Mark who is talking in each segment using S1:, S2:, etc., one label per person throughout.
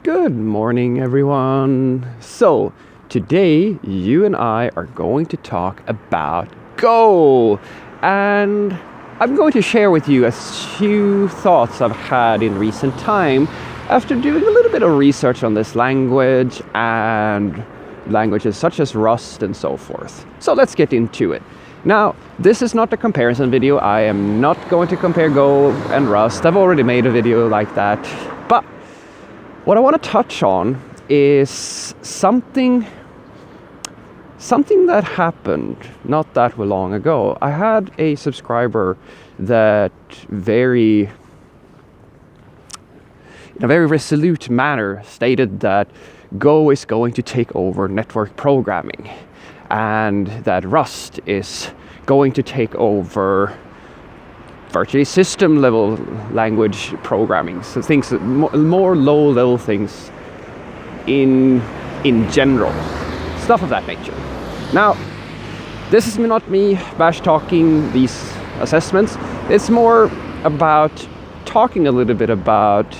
S1: Good morning, everyone. So, today you and I are going to talk about Go. And I'm going to share with you a few thoughts I've had in recent time after doing a little bit of research on this language and languages such as Rust and so forth. So let's get into it. Now, this is not a comparison video. I am not going to compare Go and Rust. I've already made a video like that. But what I want to touch on is something that happened not that long ago. I had a subscriber that in a very resolute manner stated that Go is going to take over network programming and that Rust is going to take over virtually system level language programming, so things more low level things in general, stuff of that nature. Now, this is not me bash talking these assessments. It's more about talking a little bit about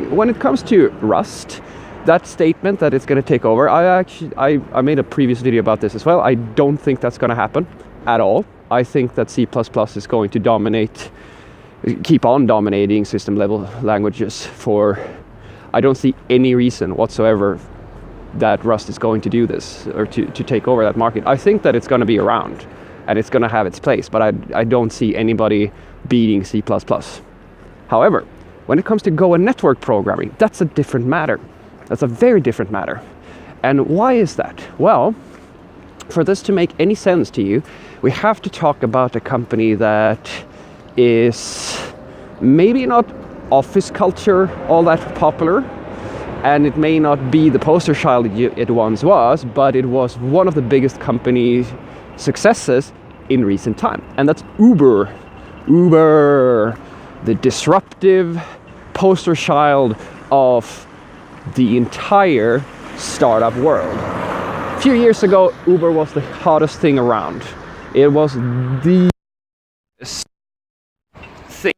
S1: when it comes to Rust, that statement that it's going to take over. I made a previous video about this as well. I don't think that's going to happen at all. I think that C++ is going to keep on dominating system level languages I don't see any reason whatsoever that Rust is going to do this or to take over that market. I think that it's going to be around and it's going to have its place, but I don't see anybody beating C++. However, when it comes to Go and network programming, that's a different matter. That's a very different matter. And why is that? Well, for this to make any sense to you, we have to talk about a company that is maybe not office culture all that popular, and it may not be the poster child it once was, but it was one of the biggest company successes in recent time, and that's Uber. Uber, the disruptive poster child of the entire startup world. A few years ago, Uber was the hottest thing around. It was the thing.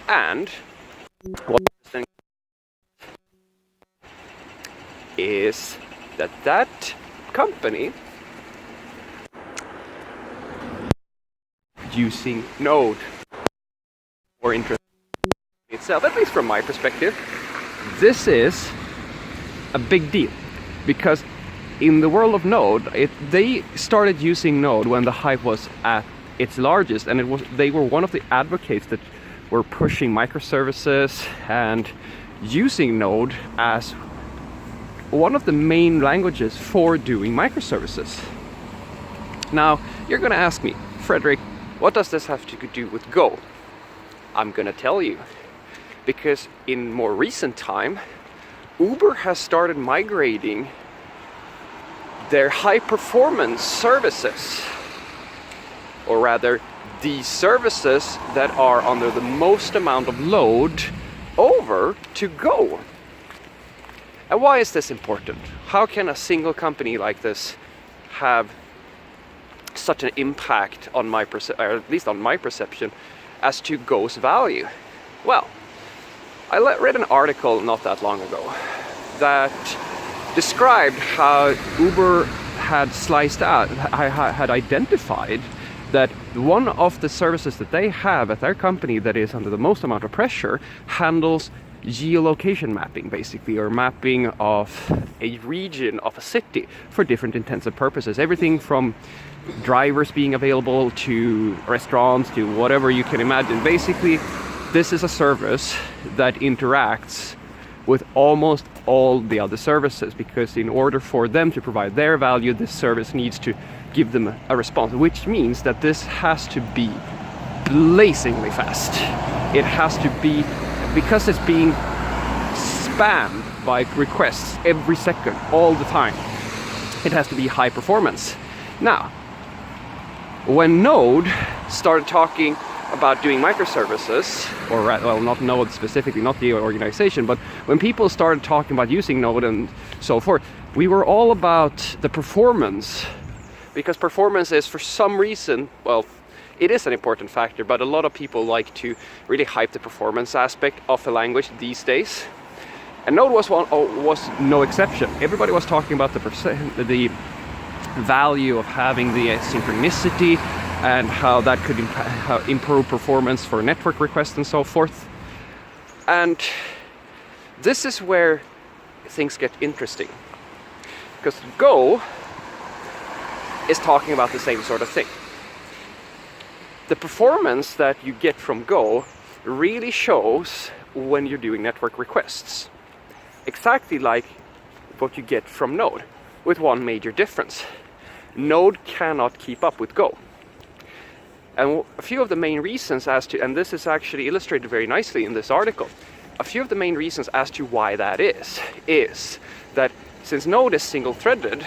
S1: And what's interesting is that company using Node or interest itself, at least from my perspective, this is a big deal, because in the world of Node, they started using Node when the hype was at its largest, and they were one of the advocates that were pushing microservices and using Node as one of the main languages for doing microservices. Now, you're going to ask me, Frederick, what does this have to do with Go? I'm going to tell you, because in more recent time, Uber has started migrating their high performance services, or rather the services that are under the most amount of load, over to Go. And why is this important? How can a single company like this have such an impact on or at least on my perception as to Go's value? Well, I read an article not that long ago that described how Uber had had identified that one of the services that they have at their company that is under the most amount of pressure handles geolocation mapping, basically, or mapping of a region of a city for different intensive purposes. Everything from drivers being available to restaurants to whatever you can imagine. Basically, this is a service that interacts with almost all the other services, because in order for them to provide their value, this service needs to give them a response, which means that this has to be blazingly fast. It has to be, because it's being spammed by requests every second, all the time, it has to be high performance. Now, when Node started talking about doing microservices, or well, not Node specifically, not the organization, but when people started talking about using Node and so forth, we were all about the performance, because performance is, for some reason, well, it is an important factor, but a lot of people like to really hype the performance aspect of the language these days. And Node was no exception. Everybody was talking about the value of having the synchronicity and how that could improve performance for network requests and so forth. And this is where things get interesting, because Go is talking about the same sort of thing. The performance that you get from Go really shows when you're doing network requests, exactly like what you get from Node, with one major difference. Node cannot keep up with Go. And a few of the main reasons as to, and this is actually illustrated very nicely in this article, a few of the main reasons as to why that is that since Node is single-threaded,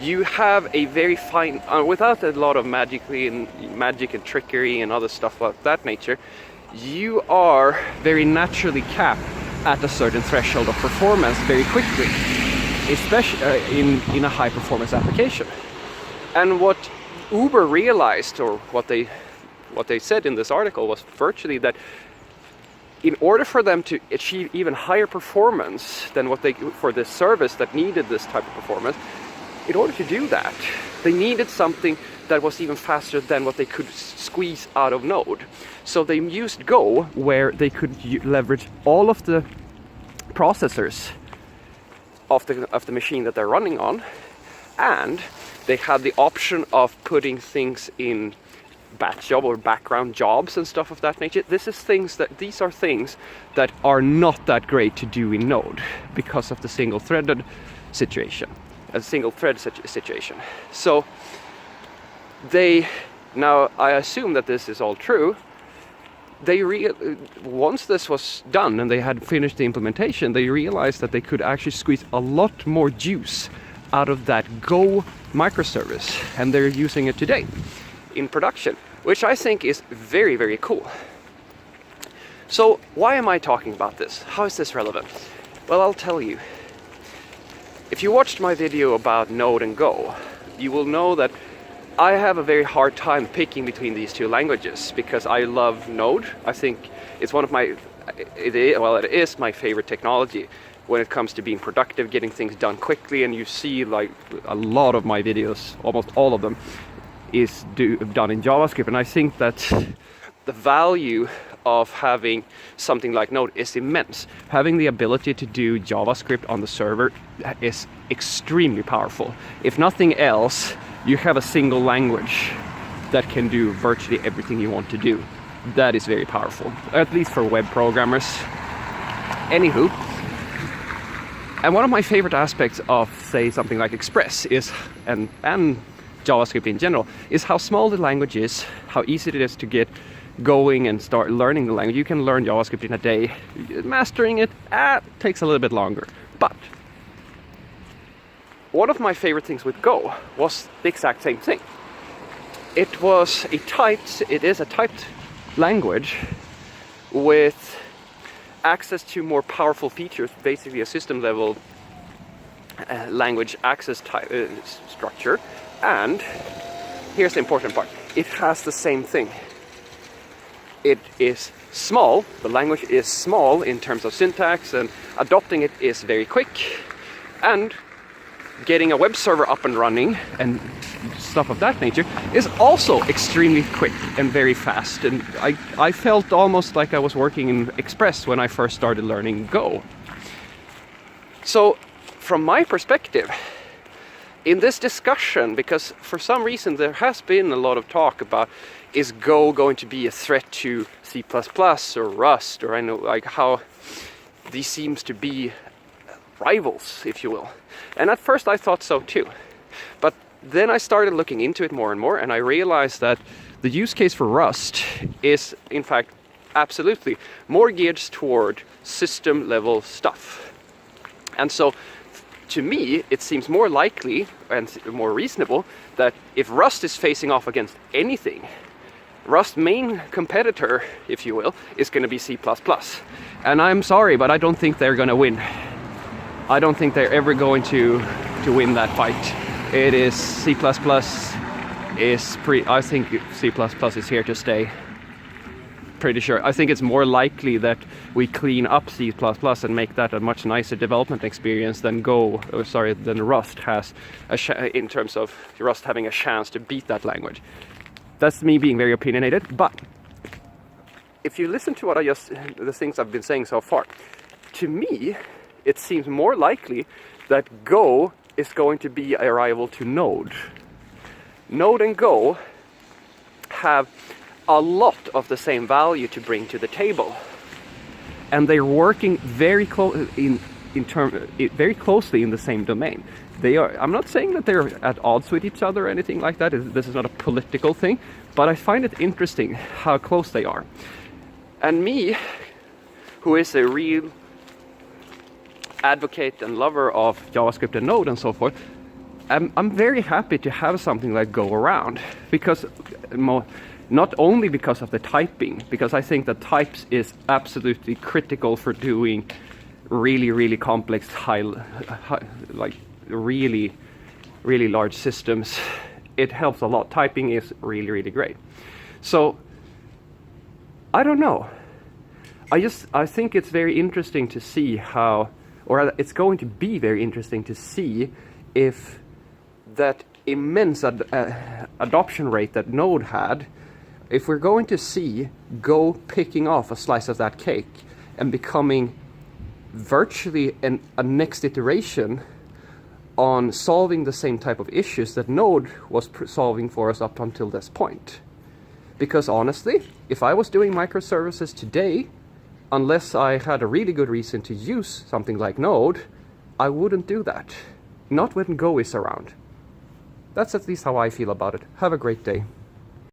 S1: you have a very fine, without a lot of magic and trickery and other stuff of that nature, you are very naturally capped at a certain threshold of performance very quickly, especially in a high performance application. And what Uber realized, or what they said in this article, was virtually that in order for them to achieve even higher performance than for this service that needed this type of performance, in order to do that, they needed something that was even faster than what they could squeeze out of Node. So they used Go, where they could leverage all of the processors of the machine that they're running on, and they had the option of putting things in batch job or background jobs and stuff of that nature. These are things that are not that great to do in Node because of the single-threaded situation, a single-thread situation. So now I assume that this is all true. Once this was done and they had finished the implementation, they realized that they could actually squeeze a lot more juice out of that Go microservice, and they're using it today in production, which I think is very, very cool. So why am I talking about this? How is this relevant? Well, I'll tell you. If you watched my video about Node and Go, you will know that I have a very hard time picking between these two languages because I love Node. I think it's it is my favorite technology when it comes to being productive, getting things done quickly, and you see like a lot of my videos, almost all of them, is done in JavaScript, and I think that the value of having something like Node is immense. Having the ability to do JavaScript on the server is extremely powerful. If nothing else, you have a single language that can do virtually everything you want to do. That is very powerful, at least for web programmers. Anywho, and one of my favorite aspects of, say, something like Express and JavaScript in general, is how small the language is, how easy it is to get going and start learning the language. You can learn JavaScript in a day. Mastering it takes a little bit longer. But one of my favorite things with Go was the exact same thing. It is a typed language with access to more powerful features, basically a system level language access structure. And here's the important part. It has the same thing. It is small. The language is small in terms of syntax, and adopting it is very quick. And getting a web server up and running and stuff of that nature is also extremely quick and very fast. And I felt almost like I was working in Express when I first started learning Go. So from my perspective, in this discussion, because for some reason there has been a lot of talk about, is Go going to be a threat to C++ or Rust, or I know like how these seems to be rivals, if you will. And at first I thought so too. But then I started looking into it more and more, and I realized that the use case for Rust is in fact absolutely more geared toward system level stuff. And so to me, it seems more likely and more reasonable that if Rust is facing off against anything, Rust's main competitor, if you will, is going to be C++. And I'm sorry, but I don't think they're going to win. I don't think they're ever going to win that fight. It is C++ I think C++ is here to stay. Pretty sure. I think it's more likely that we clean up C++ and make that a much nicer development experience than than Rust has, in terms of Rust having a chance to beat that language. That's me being very opinionated, but if you listen to the things I've been saying so far, to me, it seems more likely that Go is going to be a rival to Node. Node and Go have a lot of the same value to bring to the table, and they're working very closely in the same domain. I'm not saying that they're at odds with each other or anything like that. This is not a political thing, but I find it interesting how close they are. And me, who is a real advocate and lover of JavaScript and Node and so forth, I'm very happy to have something like Go around, because not only because of the typing, because I think that types is absolutely critical for doing really, really complex, like really, really large systems. It helps a lot. Typing is really, really great. So I don't know. I think it's very interesting to see it's going to be very interesting to see if that immense adoption rate that Node had, if we're going to see Go picking off a slice of that cake and becoming virtually a next iteration on solving the same type of issues that Node was solving for us up until this point. Because honestly, if I was doing microservices today, unless I had a really good reason to use something like Node, I wouldn't do that. Not when Go is around. That's at least how I feel about it. Have a great day.